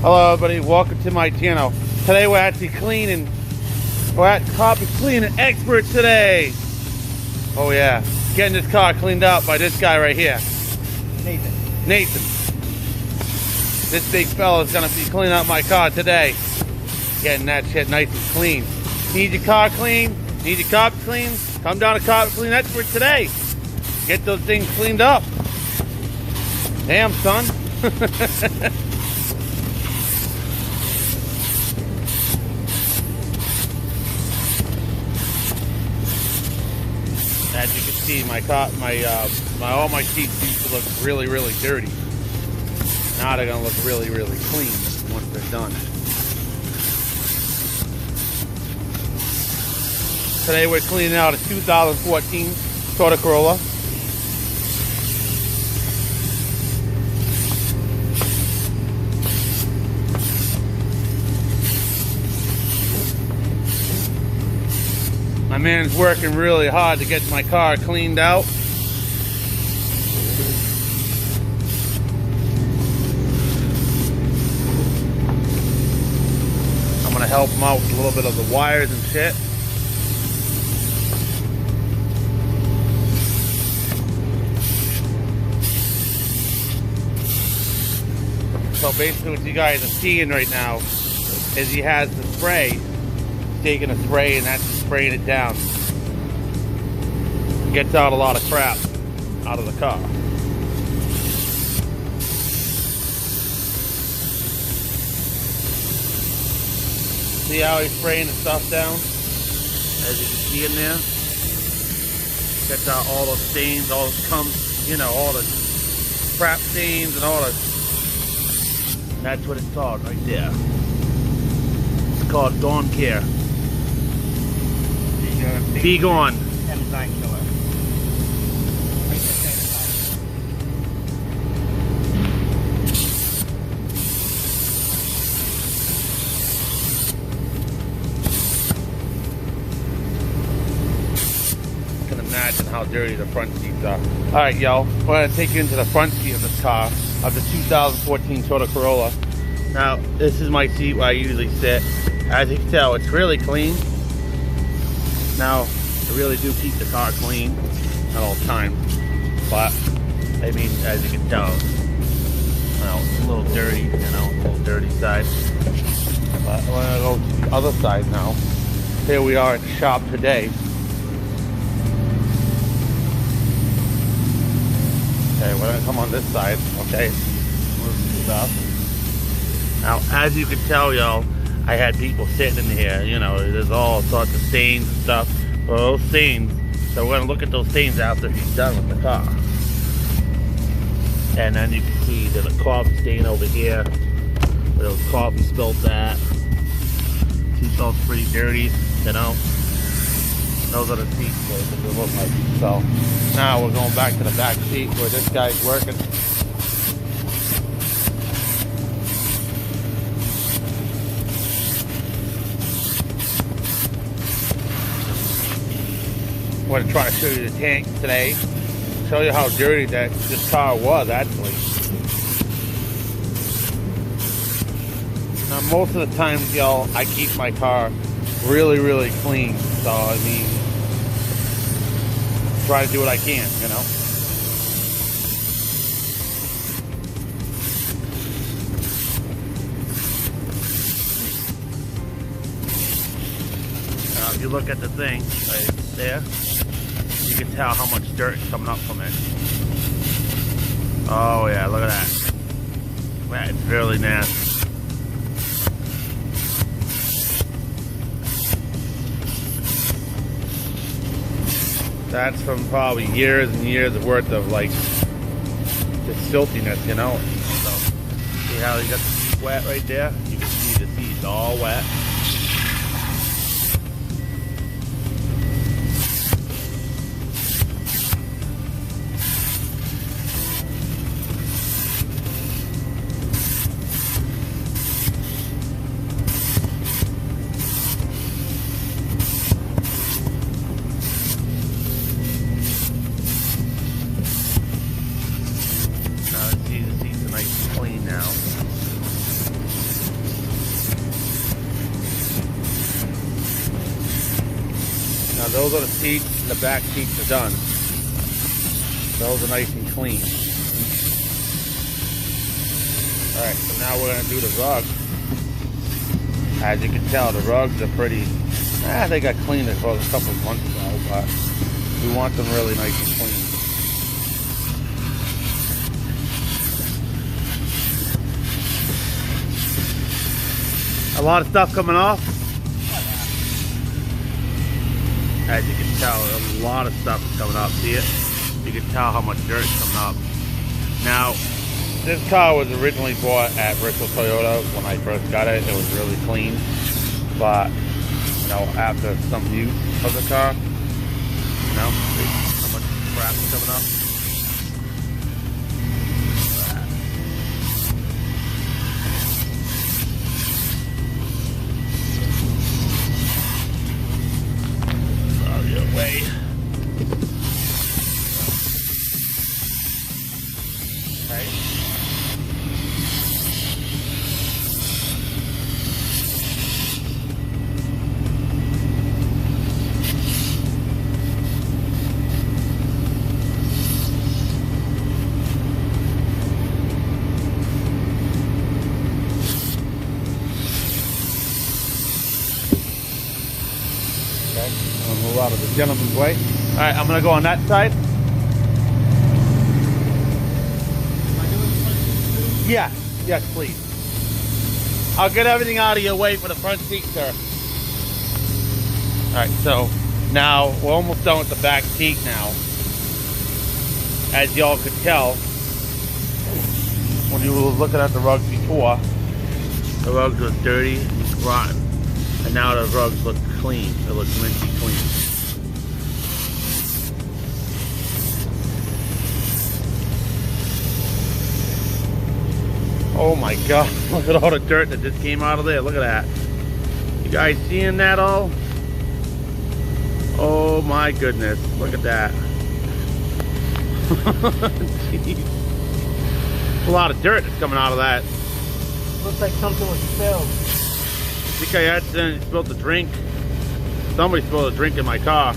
Hello everybody, welcome to my channel. Today we're actually cleaning, we're at carpet cleaning experts today. Oh yeah, getting this car cleaned up by this guy right here. Nathan. This big fella is gonna be cleaning up my car today. Getting that shit nice and clean. Need your car clean? Need your carpet clean? Come down to Carpet Cleaning Experts today. Get those things cleaned up. Damn, son. As you can see, all my seats used to look really, really dirty. Now they're gonna look really, really clean once they're done. Today we're cleaning out a 2014 Toyota Corolla. My man's working really hard to get my car cleaned out. I'm gonna help him out with a little bit of the wires and shit. So basically what you guys are seeing right now is he has the spray. He's taking a spray and that's spraying it down. Gets out a lot of crap out of the car. See how he's spraying the stuff down? As you can see in there. Gets out all those stains, all those all the crap stains and all the. That's what it's called right there. It's called Dawn Care. Be gone. I can imagine how dirty the front seats are. Alright, y'all. We're going to take you into the front seat of this car, of the 2014 Toyota Corolla. Now, this is my seat where I usually sit. As you can tell, it's really clean. Now, I really do keep the car clean at all times, but I mean, as you can tell, it's a little dirty, a little dirty side. But I'm gonna go to the other side now. Here we are at the shop today. Okay, we're gonna come on this side. Okay, move stuff. Now, as you can tell, y'all, I had people sitting in here, there's all sorts of stains and stuff. Well, those stains, so we're gonna look at those stains after he's done with the car. And then you can see there's a coffee stain over here, where those coffee spilled that. Seatbelt's pretty dirty, Those are the seats, so they look like. So, now we're going back to the back seat where this guy's working. I'm going to try to show you the tank today. Show you how dirty this car was actually. Now most of the times, y'all, I keep my car really, really clean. So I mean, try to do what I can, Now if you look at the thing right there, you can tell how much dirt is coming up from it. Oh yeah, look at that. That is really nasty. That's from probably years and years of worth of just filthiness, So, see how you got the seat wet right there? You can see the seat's all wet. those are the seats, and the back seats are done. Those are nice and clean. Alright, so now we're going to do the rugs. As you can tell, the rugs are pretty, they got cleaned a couple of months ago, but we want them really nice and clean. A lot of stuff coming off. As you can tell, a lot of stuff is coming up. See it? You can tell how much dirt is coming up. Now, this car was originally bought at Bristol Toyota. When I first got it, it was really clean. But, you know, after some use of the car, you know, see how much crap is coming up. Way. Okay. I'm gonna move out of the gentleman's way. All right, I'm gonna go on that side. Yeah, yes, please. I'll get everything out of your way for the front seat, sir. All right, so now we're almost done with the back seat now. As y'all could tell, when you were looking at the rugs before, the rugs were dirty and rotten. And now the rugs look clean. It looks minty clean. Oh my God, look at all the dirt that just came out of there. Look at that. You guys seeing that all? Oh my goodness, look at that. Jeez. A lot of dirt that's coming out of that. Looks like something was spilled. I think I accidentally spilled the drink. Somebody spilled a drink in my car.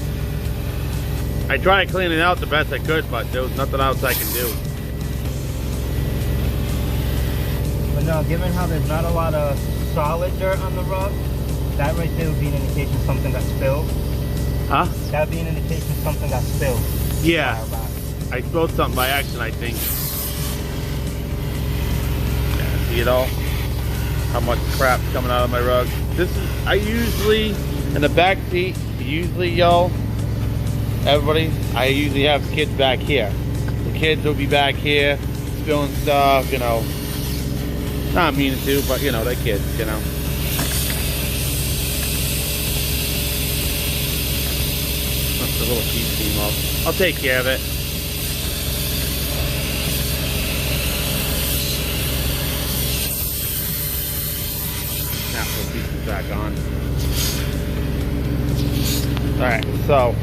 I tried cleaning it out the best I could, but there was nothing else I can do. But no, given how there's not a lot of solid dirt on the rug, that right there would be an indication something got spilled. Huh? That would be an indication something got spilled. Yeah. I spilled something by accident, I think. Yeah, see it all? How much crap's coming out of my rug. This is, I usually, in the back seat, y'all, everybody, I usually have kids back here. The kids will be back here, spilling stuff, you know. Not meaning to, but you know, they're kids, you know. That's a little piece came up. I'll take care of it. Now put pieces back on. Alright, so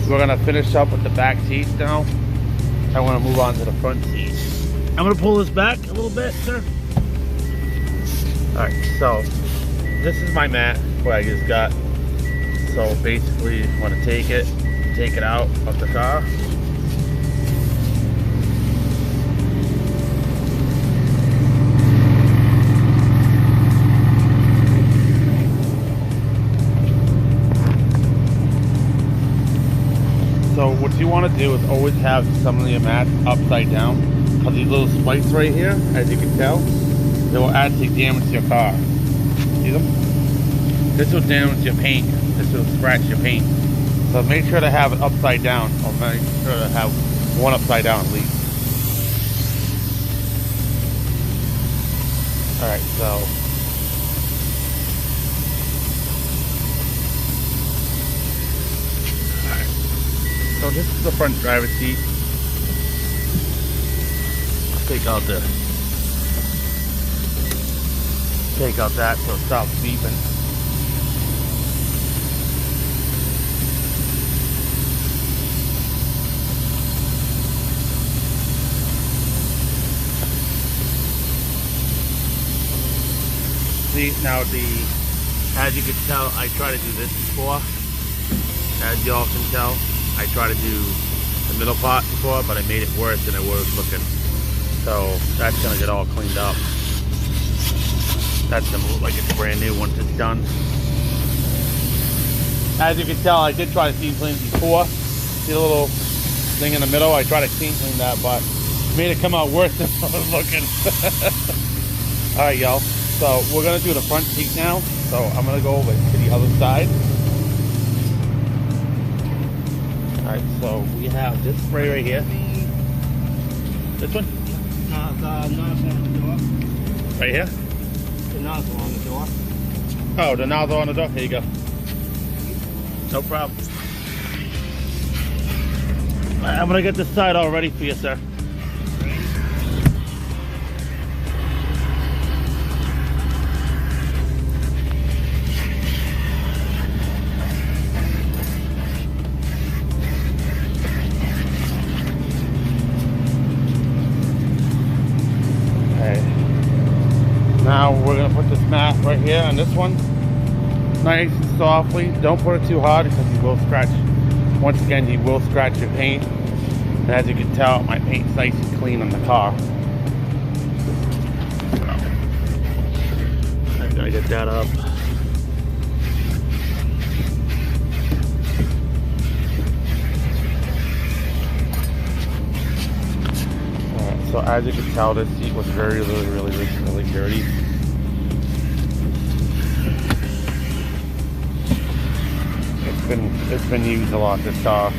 we're gonna finish up with the back seats now. I want to move on to the front seat. I'm gonna pull this back a little bit, sir. Alright, so this is my mat where I just got. So basically I want to take it out of the car. So what you want to do is always have some of your mats upside down, because these little spikes right here, as you can tell, they will actually damage your car. See them? This will damage your paint. This will scratch your paint. So make sure to have it upside down, or make sure to have one upside down at least. Alright, so so this is the front driver's seat. Take out that so it stops beeping. See, now as you can tell, I tried to do this before. as y'all can tell. I tried to do the middle part before, but I made it worse than it was looking. So that's gonna get all cleaned up. That's gonna look like it's brand new once it's done. As you can tell, I did try to steam clean it before. See the little thing in the middle? I tried to steam clean that, but made it come out worse than it was looking. Alright, y'all. So we're gonna do the front seat now. So I'm gonna go over to the other side. Alright, so we have this spray right here. This one? The nozzle on the door. Right here? The nozzle on the door. Oh, the nozzle on the door? Here you go. No problem. Alright, I'm gonna get this side all ready for you, sir. Now we're going to put this mat right here on this one, nice and softly. Don't put it too hard because you will scratch. Once again, you will scratch your paint. And as you can tell, my paint's nice and clean on the car. So, I gotta get that up. So as you can tell, this seat was really dirty. It's been used a lot, this car.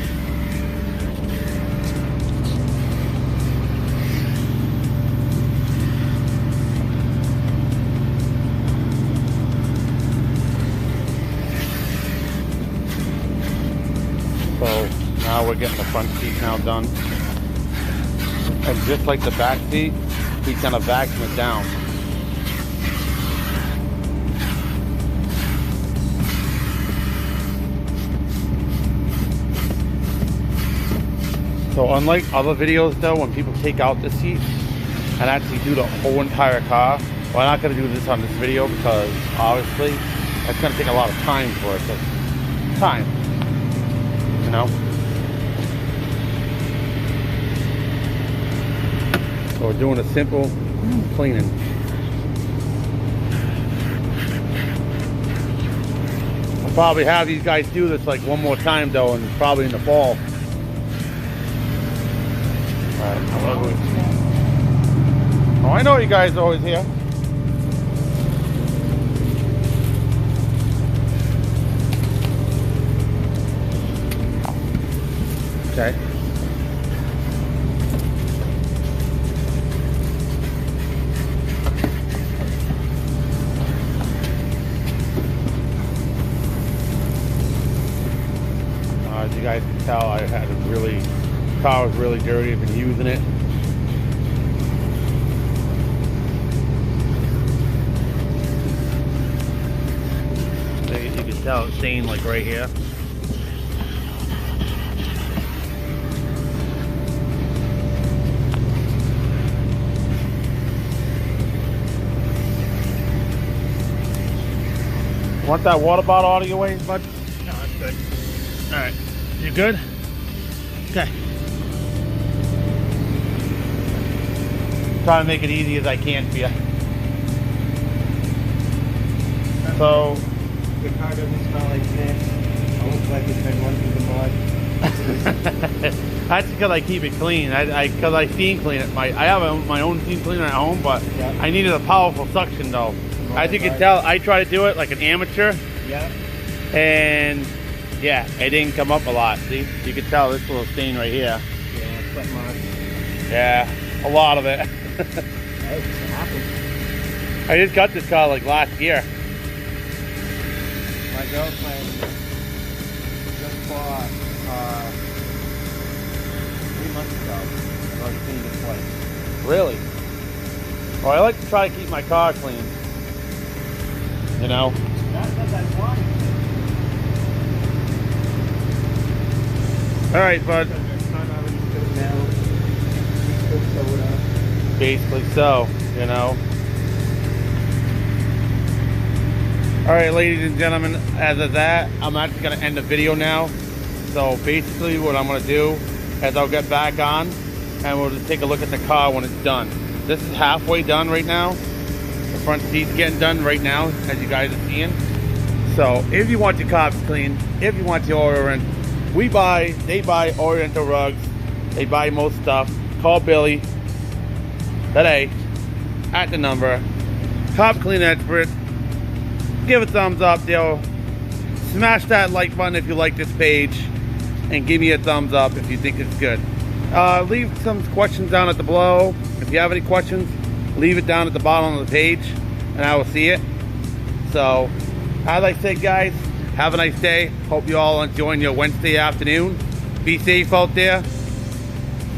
So now we're getting the front seat now done. And just like the back seat, he's gonna vacuum it down. So unlike other videos though, when people take out the seat and actually do the whole entire car, well, I'm not gonna do this on this video because obviously that's gonna take a lot of time for it. Time, you know? So we're doing a simple cleaning. I'll probably have these guys do this like one more time though, and probably in the fall. Alright, oh, I know you guys are always here. Okay. As you guys can tell, I had a car was really dirty. I've been using it. You can tell it's stained like right here. Want that water bottle out of your way, bud? No, that's good. Alright. You good? Okay. Trying to make it easy as I can for you. So the car doesn't smell like this. It looks like it's been run through the mud. That's because I keep it clean. Because I steam clean it. I have my own steam cleaner at home, but yep. I needed a powerful suction though. As you can tell, I try to do it like an amateur. Yeah. And yeah, it didn't come up a lot. See, you can tell this little stain right here. Yeah, sweat marks. Yeah, a lot of it. Hey, it happens. I just got this car like last year. My girlfriend just bought 3 months ago. I've already cleaned it twice. Really? Well, I like to try to keep my car clean. You know? Not because I want it. Alright, bud. Basically so, you know. Alright, ladies and gentlemen, as of that, I'm actually going to end the video now. So basically what I'm gonna do is I'll get back on and we'll just take a look at the car when it's done. This is halfway done right now. The front seat's getting done right now, as you guys are seeing. So if you want your cars clean, if you want your Orient, they buy Oriental rugs, they buy most stuff. Call Billy today at the number. Cop Clean Expert. Give a thumbs up, they'll smash that like button if you like this page, and give me a thumbs up if you think it's good. Leave some questions down at the below. If you have any questions, leave it down at the bottom of the page and I will see it. So as I said, guys, have a nice day. Hope you all enjoying your Wednesday afternoon. Be safe out there,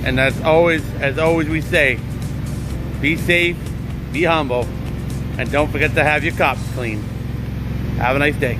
and as always we say, be safe, be humble, and don't forget to have your cops clean. Have a nice day.